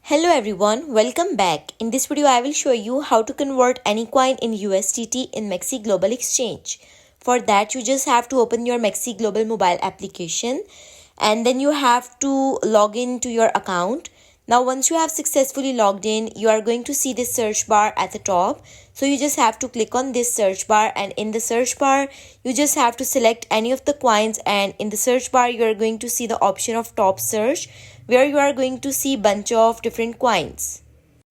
Hello everyone, welcome back. In this video, I will show you how to convert any coin in USDT in MEXC Global Exchange. For that, you just have to open your MEXC Global mobile application and then you have to log in to your account. Now, once you have successfully logged in, you are going to see this search bar at the top. So you just have to click on this search bar, and in the search bar, you just have to select any of the coins, and in the search bar, you are going to see the option of top search, where you are going to see bunch of different coins.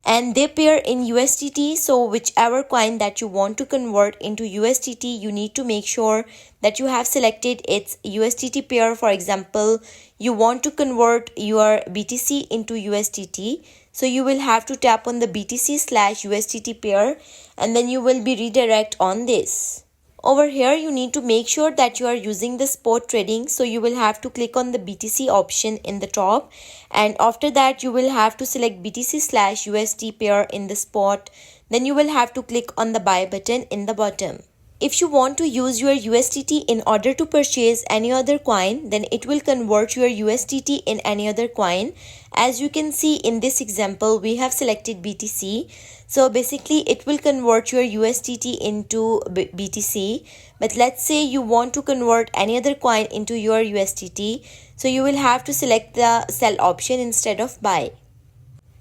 And they pair in USDT, so whichever coin that you want to convert into USDT, you need to make sure that you have selected its USDT pair. For example, you want to convert your BTC into USDT, so you will have to tap on the BTC/USDT pair and then you will be redirect on this. Over here, you need to make sure that you are using the spot trading. So you will have to click on the BTC option in the top. And after that, you will have to select BTC/USD pair in the spot. Then you will have to click on the buy button in the bottom. If you want to use your USDT in order to purchase any other coin, then it will convert your USDT in any other coin. As you can see in this example, we have selected BTC. So basically, it will convert your USDT into BTC. But let's say you want to convert any other coin into your USDT. So you will have to select the sell option instead of buy.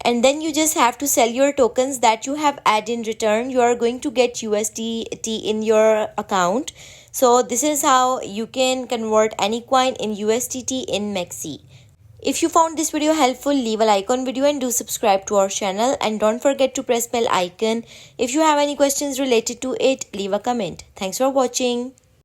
And then you just have to sell your tokens that you have added in return. You are going to get USDT in your account. So this is how you can convert any coin in USDT in MEXC. If you found this video helpful, leave a like on video and do subscribe to our channel. And don't forget to press bell icon. If you have any questions related to it, leave a comment. Thanks for watching.